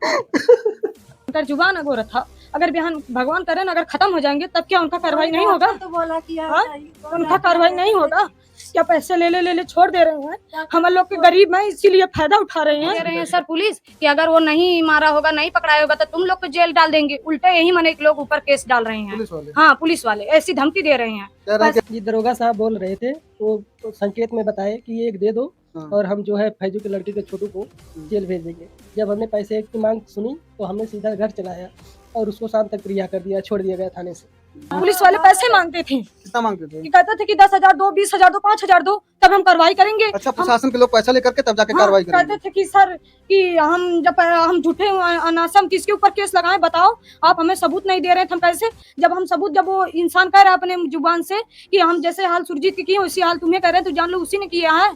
उनका जुबान अगोरा था। अगर बिहान भगवान करे ना अगर खत्म हो जाएंगे तब क्या उनका कार्रवाई नहीं होगा? तो बोला कि हाँ? उनका कार्रवाई नहीं होगा? क्या पैसे ले छोड़ दे रहे हैं? हम लोग के गरीब हैं इसीलिए फायदा उठा रहे हैं। दे रहे हैं सर पुलिस कि अगर वो नहीं मारा होगा, नहीं पकड़ाया होगा तो तुम लोग को जेल डाल देंगे। उल्टे यही मने के लोग ऊपर केस डाल रहे हैं। पुलिस वाले हाँ, पुलिस वाले ऐसी धमकी दे रहे हैं। कह रहे हैं कि जी दरोगा साहब बोल रहे थे, वो संकेत में बताए कि ये एक दे दो हाँ। और हम जो है फैजू के लड़के के छोटू को जेल भेज देंगे। जब हमने पैसे की मांग सुनी तो हमने सीधा घर चलाया और उसको शाम तक रिहा कर दिया, छोड़ दिया गया थाने से। पुलिस वाले पैसे मांगते थे कितना मांगते थे? कि कहते थे कि 10,000 दो, 20,000 दो, 5,000 दो, तब हम कार्रवाई करेंगे। अच्छा, प्रशासन के लोग पैसा लेकर के तब जाके हाँ, कार्रवाई करेंगे। कहते थे कि सर कि हम झूठे अनासम हम किसके ऊपर केस लगाएं बताओ, आप हमें सबूत नहीं दे रहे थे, हम कैसे? जब वो इंसान कह रहा है अपने जुबान से कि हम जैसे हाल सुरजीत की किए उसी हाल तुम्हें कह रहे हैं, तो जान लो उसी ने किया है।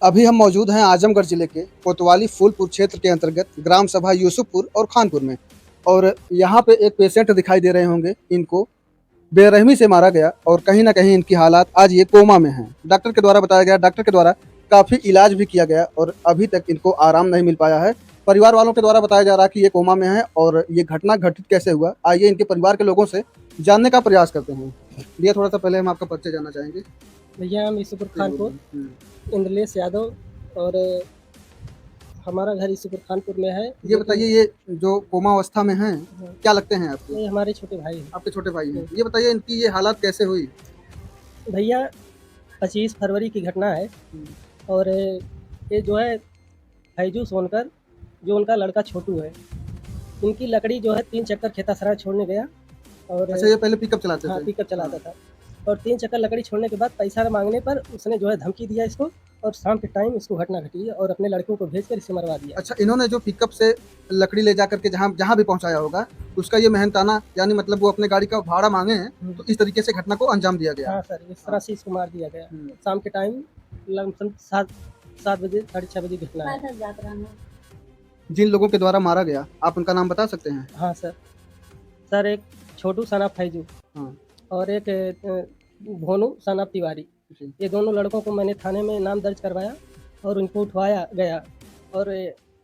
अभी हम मौजूद हैं आजमगढ़ जिले के कोतवाली फूलपुर क्षेत्र के अंतर्गत ग्राम सभा यूसुफपुर और खानपुर में, और यहाँ पे एक पेशेंट दिखाई दे रहे होंगे। इनको बेरहमी से मारा गया और कहीं ना कहीं इनकी हालात आज ये कोमा में हैं। डॉक्टर के द्वारा बताया गया, डॉक्टर के द्वारा काफ़ी इलाज भी किया गया और अभी तक इनको आराम नहीं मिल पाया है। परिवार वालों के द्वारा बताया जा रहा है कि ये कोमा में है और ये घटना घटित कैसे हुआ, आइए इनके परिवार के लोगों से जानने का प्रयास करते हैं। भैया थोड़ा सा पहले हम आपका परिचय जानना चाहेंगे। भैया हम यूसुफपुर खानपुर, इंद्रलेश यादव, और हमारा घर यूसुफपुर खानपुर में है। ये बताइए, ये जो कोमा अवस्था में हैं क्या लगते हैं आपको? ये हमारे छोटे भाई हैं। आपके छोटे भाई हैं। ये बताइए इनकी ये हालात कैसे हुई? भैया 25 फरवरी की घटना है और ये जो है फैजू सोनकर, जो उनका लड़का छोटू है, इनकी लकड़ी जो है 3 चक्कर खेतासराय छोड़ने गया और अच्छा, ये पहले पिकअप चलाते हाँ थे? पिकअप चलाता था और 3 चक्कर लकड़ी छोड़ने के बाद पैसा मांगने पर उसने जो है धमकी दिया इसको और शाम के टाइम इसको घटना घटी और अपने लड़कों को भेजकर इसे मरवा दिया। अच्छा, इन्होंने जो पिकअप से लकड़ी ले जाकर के जहाँ जहाँ भी पहुँचाया होगा उसका ये मेहनताना, यानी मतलब वो अपने गाड़ी का भाड़ा मांगे हैं तो इस तरीके से घटना को अंजाम दिया गया। हाँ सर, इस तरह से इसको मार दिया गया। शाम के टाइम लगभग 7 बजे 6:30 बजे घटना है। जिन लोगों के द्वारा मारा गया आप उनका नाम बता सकते हैं? हाँ सर एक छोटू सना फैजू हाँ। और एक भोनू सना तिवारी, ये दोनों लड़कों को मैंने थाने में नाम दर्ज करवाया और उनको उठवाया गया और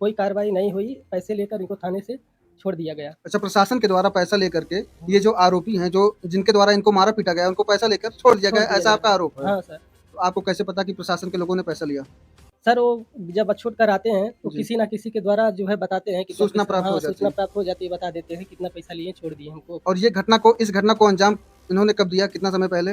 कोई कार्रवाई नहीं हुई। पैसे लेकर इनको थाने से छोड़ दिया गया। अच्छा, प्रशासन के द्वारा पैसा लेकर के ये जो आरोपी हैं, जो जिनके द्वारा इनको मारा पीटा गया, उनको पैसा लेकर छोड़ दिया गया, ऐसा आपका आरोप है? हाँ सर। तो आपको कैसे पता कि प्रशासन के लोगों ने पैसा लिया? सर वो जब छूट कर आते हैं तो किसी ना किसी के द्वारा जो है बताते हैं कि सूचना प्राप्त हो जाती है। सूचना प्राप्त हो जाती है, बता देते हैं कितना पैसा लिए, छोड़ दिए हमको। और ये इस घटना को अंजाम इन्होंने कब दिया, कितना समय पहले?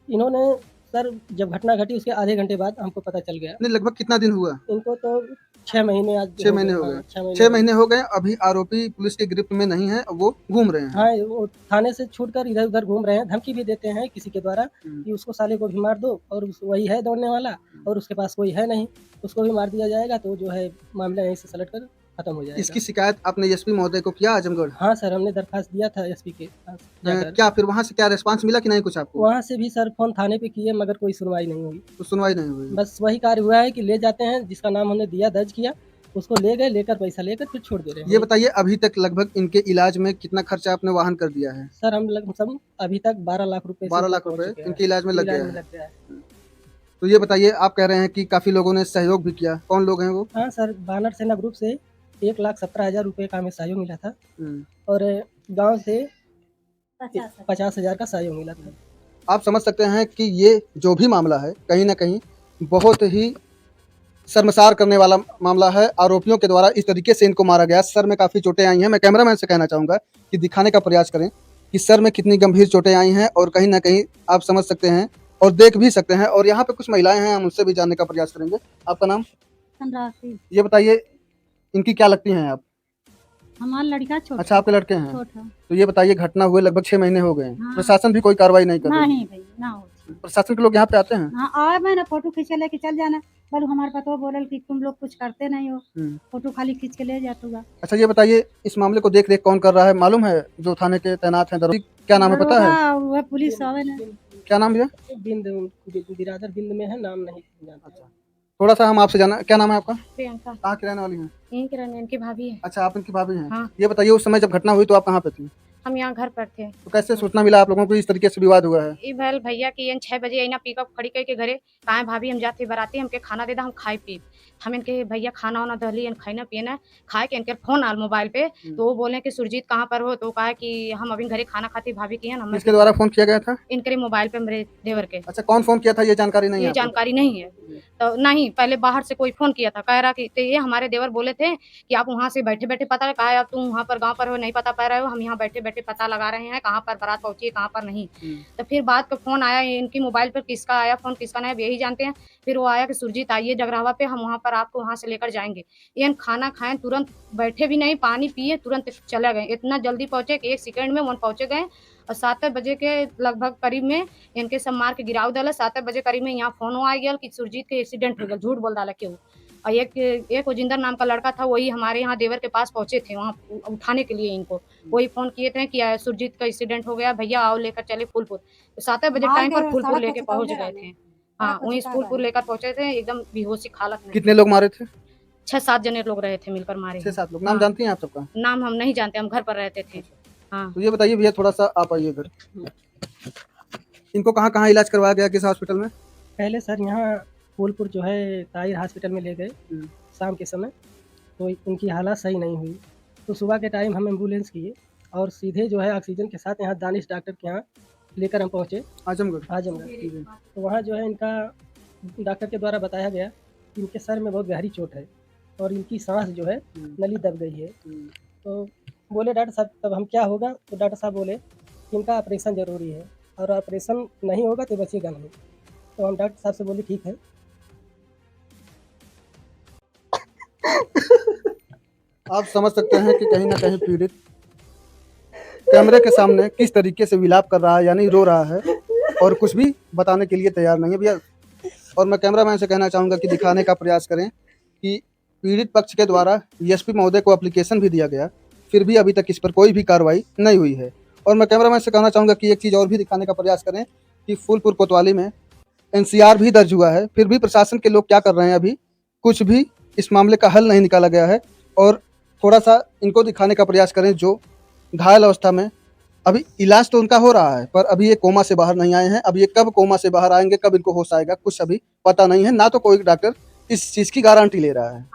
इन्होंने सर जब घटना घटी उसके आधे घंटे बाद हमको पता चल गया। नहीं, लगभग कितना दिन हुआ? इनको तो 6 महीने आज 6 महीने हो गए। 6 महीने हो गए। अभी आरोपी पुलिस की गिरफ्त में नहीं है, वो घूम रहे हैं। हाँ, वो थाने से छूटकर इधर उधर घूम रहे हैं। धमकी भी देते हैं किसी के द्वारा कि उसको साले को भी मार दो और वही है दौड़ने वाला और उसके पास कोई है नहीं, उसको भी मार दिया जाएगा तो जो है मामला यहीं से सलट कर खत्म हो जाएगा। इसकी शिकायत आपने एसपी महोदय को किया आजमगढ़? हाँ सर, हमने दरखास्त दिया था एसपी के पास जाकर। क्या फिर वहाँ से क्या रिस्पांस मिला कि नहीं कुछ आपको? वहाँ से भी सर फोन थाने पे किए मगर कोई सुनवाई नहीं हुई। तो सुनवाई नहीं हुई? बस वही कार्य हुआ है कि ले जाते हैं, जिसका नाम हमने दिया दर्ज किया उसको ले गए, लेकर पैसा लेकर फिर छोड़ दे रहे हैं। ये बताइए अभी तक लगभग इनके इलाज में कितना खर्चा आपने वाहन कर दिया है? सर हम सब अभी तक 12 लाख रुपए 12 लाख रुपए इनके इलाज में लग गया है। है। तो ये बताइए, आप कह रहे हैं कि काफी लोगों ने सहयोग भी किया, कौन लोग हैं वो? हाँ सर, बानर सेना ग्रुप से 1,17,000 रुपए का हमें सहयोग मिला था और गांव से 50,000 का सहयोग मिला था। आप समझ सकते हैं कि ये जो भी मामला है कहीं ना कहीं बहुत ही शर्मसार करने वाला मामला है। आरोपियों के द्वारा इस तरीके से इनको मारा गया। सर में काफ़ी चोटें आई हैं। मैं कैमरामैन से कहना चाहूँगा कि दिखाने का प्रयास करें कि सर में कितनी गंभीर चोटें आई हैं और कहीं ना कहीं आप समझ सकते हैं और देख भी सकते हैं। और यहाँ पे कुछ महिलाएं हैं, हम उनसे भी जानने का प्रयास करेंगे। आपका नाम? ये बताइए, इनकी क्या लगती हैं आप? हमारा लड़का छोटा। अच्छा, आपके लड़के हैं। छोटा। तो ये बताइए, घटना हुए लगभग 6 महीने हो गए हैं। हाँ। प्रशासन भी कोई कार्रवाई नहीं कर रही? नहीं भाई, ना हो। प्रशासन के लोग यहाँ पे आते हैं? हाँ, आए मैं ना फोटो खींचे लेके चल जाना, बोलो हमारे पतो बोलल कि तुम लोग कुछ करते नहीं हो, फोटो खाली खींच के ले जातूगा। अच्छा, ये बताइए, इस मामले को देख रेख कौन कर रहा है, मालूम है? जो थाने के तैनात हैं दरोगा, क्या नाम है पता है? वह पुलिस आवे ना। क्या नाम भैया? बिरादर बिंद में है, नाम नहीं जानता। अच्छा, थोड़ा सा हम आपसे जाना, क्या नाम है आपका? प्रियंका। कहाँ की रहने वाली हैं? यहीं की रहने, इनकी भाभी है। अच्छा, आप इनकी भाभी हैं। हाँ। ये बताइए, उस समय जब घटना हुई तो आप कहाँ पे थी? हम यहाँ घर पर थे। तो कैसे सूचना मिला आप लोगों को इस तरीके से विवाद हुआ है? ई भैल भैया की 6 बजे ना पिकअप खड़ी करके घरे कहा भाभी हम जाते बराती हमके खाना दे दा, हम खाए पी। हम इनके भैया खाना वाना दहली खाना पीना खाए के इनके फोन आल मोबाइल पे, तो वो बोले कि सुरजीत कहाँ पर हो, तो कहा कि हम अभी घरे खाना खाती भाभी की है ना। किसके द्वारा फोन किया गया था? इनके मोबाइल पे मेरे देवर के। अच्छा, कौन फोन किया था ये जानकारी नहीं है ये आपको? जानकारी नहीं है। तो नहीं, पहले बाहर से कोई फोन किया था, कह रहा कि तो ये हमारे देवर बोले थे कि आप वहाँ से बैठे बैठे पता कहा है, आप तुम वहाँ पर गांव पर हो नहीं पता पा रहे हो, हम यहाँ बैठे बैठे पता लगा रहे हैं कहाँ पर बारात पहुंची है कहाँ पर नहीं। तो फिर बाद का फोन आया इनकी मोबाइल पर, किसका आया फोन किसका नहीं यही जानते हैं। फिर वो आया कि सुरजीत आइए जगरावा पे, हम वहाँ पर आपको वहाँ से लेकर जाएंगे। ये खाना खाएं, तुरंत बैठे भी नहीं, पानी पिए, तुरंत चले गए। इतना जल्दी पहुंचे कि 1 सेकंड में वहाँ पहुंचे गए। और 7 बजे के लगभग करीब में इनके सब मार के गिराव डाला। 7 बजे करीब में यहाँ फोन आ गया कि सुरजीत के एक्सीडेंट हो गया, झूठ बोल डाला क्यों। और एक उजिंदर नाम का लड़का था, वही हमारे यहाँ देवर के पास पहुंचे थे वहाँ उठाने के लिए इनको। वही फोन किए थे कि सुरजीत का एक्सीडेंट हो गया, भैया आओ लेकर चले फूलपुर। तो 7 बजे टाइम पर फूलपुर लेके पहुंच गए थे। हाँ, वहीं फूलपुर लेकर पहुंचे थे, एकदम बेहोशी हालत में। कितने लोग मारे थे? 6-7 जने लोग रहे थे मिलकर मारे। 6-7 लोग। नाम जानती हैं आप सबका? नाम हम नहीं जानते, हम घर पर रहते थे। हाँ, तो ये बताइए भैया, थोड़ा सा आप आइए इधर। इनको कहाँ इलाज करवाया गया, किस हॉस्पिटल में? पहले सर यहाँ फूलपुर जो है ताहिर हॉस्पिटल में ले गए शाम के समय, तो उनकी हालत सही नहीं हुई। तो सुबह के टाइम हम एम्बुलेंस किए और सीधे जो है ऑक्सीजन के साथ यहाँ दानिश डॉक्टर के यहाँ लेकर हम पहुँचे आजमगढ़। तो वहाँ जो है इनका डॉक्टर के द्वारा बताया गया कि इनके सर में बहुत गहरी चोट है और इनकी सांस जो है नली दब गई है। तो बोले डॉक्टर साहब तब हम क्या होगा, तो डॉक्टर साहब बोले कि इनका ऑपरेशन ज़रूरी है और ऑपरेशन नहीं होगा तो बचेगा नहीं। तो हम डॉक्टर साहब से बोले ठीक है। आप समझ सकते हैं कि कहीं ना कहीं पीड़ित कैमरे के सामने किस तरीके से विलाप कर रहा है, यानी रो रहा है और कुछ भी बताने के लिए तैयार नहीं है भैया। और मैं कैमरामैन से कहना चाहूँगा कि दिखाने का प्रयास करें कि पीड़ित पक्ष के द्वारा एसपी महोदय को एप्लीकेशन भी दिया गया, फिर भी अभी तक इस पर कोई भी कार्रवाई नहीं हुई है। और मैं कैमरामैन से कहना चाहूँगा कि एक चीज़ और भी दिखाने का प्रयास करें कि फूलपुर कोतवाली में एनसीआर भी दर्ज हुआ है, फिर भी प्रशासन के लोग क्या कर रहे हैं, अभी कुछ भी इस मामले का हल नहीं निकाला गया है। और थोड़ा सा इनको दिखाने का प्रयास करें जो घायल अवस्था में, अभी इलाज तो उनका हो रहा है पर अभी ये कोमा से बाहर नहीं आए हैं। अब ये कब कोमा से बाहर आएंगे, कब इनको होश आएगा, कुछ अभी पता नहीं है, ना तो कोई डॉक्टर इस चीज़ की गारंटी ले रहा है।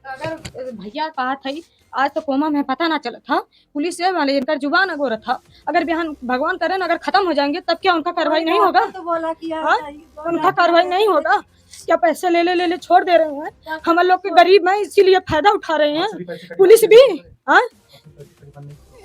अगर भैया कहा था आज तो कोमा में पता ना चला था, पुलिस से वाले इनका जुबान अगोरा था। अगर बिहान भगवान करे अगर खत्म हो जाएंगे तब क्या उनका कार्रवाई नहीं होगा? तो बोला कि उनका कार्रवाई नहीं होगा क्या? पैसे ले छोड़ दे रहे हैं, हम लोग के गरीब हैं इसीलिए फायदा उठा रहे हैं। पुलिस भी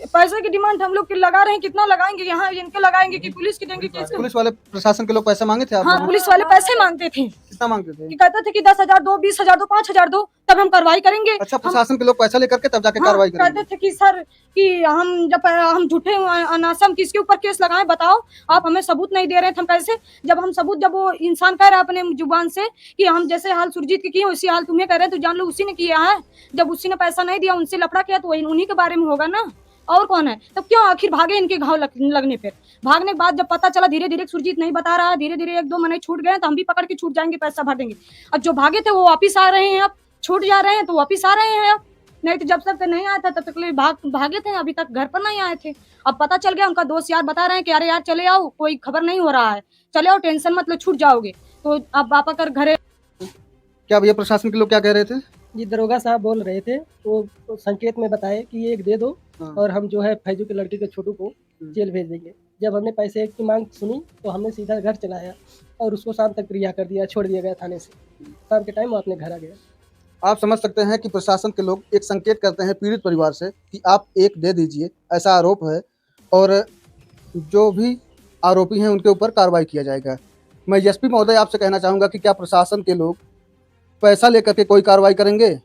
पैसे की डिमांड हम लोग लगा रहे हैं, कितना लगाएंगे यहाँ इनके लगाएंगे कि पुलिस की देंगे? पुलिस वाले प्रशासन के लोग पैसे मांगे थे आप? हाँ, पुलिस वाले पैसे मांगते थे। कितना मांगते थे? कि कहते थे कि 10,000 दो, 20,000 दो, 5,000 दो, तब हम कार्रवाई करेंगे। अच्छा, प्रशासन के लोग पैसा लेकर के तब जाके कार्रवाई करेंगे? कहते थे कि सर कि हम झूठे अनासम हम किसके ऊपर केस लगाएं, बताओ आप हमें सबूत नहीं दे रहे थे, हम कैसे जब वो इंसान कह रहा है अपने जुबान से कि हम जैसे हाल सुरजीत की किए उसी हाल तुम्हें कह रहे हैं, तो जान लो उसी ने किया है। जब उसी ने पैसा नहीं दिया, उनसे लफड़ा किया, तो उन्हीं के बारे में होगा ना, और कौन है? तब क्यों आखिर भागे इनके घाव लगने पर? भागने के बाद जब पता चला धीरे धीरे सुरजीत नहीं बता रहा है, धीरे धीरे 1-2 महीने छूट गए तो हम भी पकड़ के छूट जाएंगे, पैसा भर देंगे। अब जो भागे थे वो वापिस आ रहे हैं, अब छूट जा रहे हैं तो वापिस आ रहे हैं। अब नहीं तो जब तक नहीं आया था तब तक भागे थे, अभी तक घर पर नहीं आए थे। अब पता चल गया, उनका दोस्त यार बता रहे हैं कि अरे यार चले आओ, कोई खबर नहीं हो रहा है, चले आओ, टेंशन मत लो, छूट जाओगे। तो अब आप आकर घरे। क्या भैया प्रशासन के लोग क्या कह रहे थे? जी दरोगा साहब बोल रहे थे, वो संकेत में बताए कि ये एक दे दो और हम जो है फैजू के लड़के के छोटू को जेल भेज देंगे। जब हमने पैसे की मांग सुनी तो हमने सीधा घर चलाया और उसको शाम तक रिहा कर दिया, छोड़ दिया गया थाने से। शाम के टाइम वो अपने घर आ गया। आप समझ सकते हैं कि प्रशासन के लोग एक संकेत करते हैं पीड़ित परिवार से कि आप एक दे दीजिए, ऐसा आरोप है और जो भी आरोपी हैं उनके ऊपर कार्रवाई किया जाएगा। मैं एसपी महोदय आपसे कहना चाहूँगा कि क्या प्रशासन के लोग पैसा लेकर के कोई कार्रवाई करेंगे?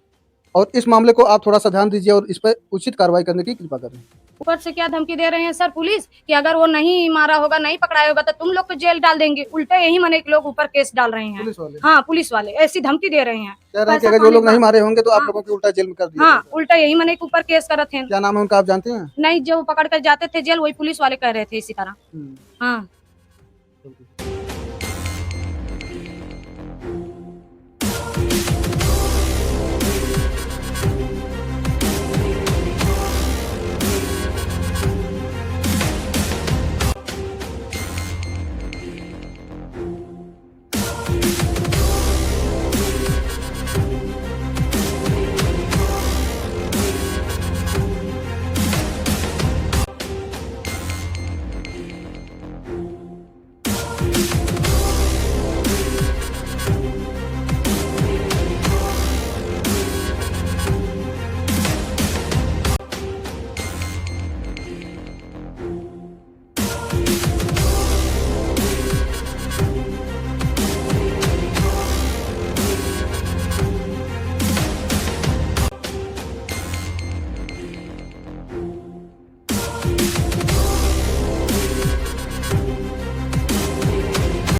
और इस मामले को आप थोड़ा सा ध्यान दीजिए और इस पर उचित कार्रवाई करने की कृपा करें। ऊपर से क्या धमकी दे रहे हैं सर पुलिस कि अगर वो नहीं मारा होगा, नहीं पकड़ाया होगा तो तुम लोग को जेल डाल देंगे। उल्टे यही मने लोग ऊपर केस डाल रहे हैं। पुलिस वाले? हाँ, पुलिस वाले ऐसी धमकी दे रहे हैं, कह रहे हैं कि अगर जो लोग नहीं मारे होंगे तो आप लोगों को उल्टा जेल में कर दिया। हाँ, उल्टा यही मने ऊपर केस करते हैं। क्या नाम है उनका, आप जानते हैं? नहीं, जो पकड़ कर जाते थे जेल वही पुलिस वाले कह रहे थे इसी तरह। हाँ।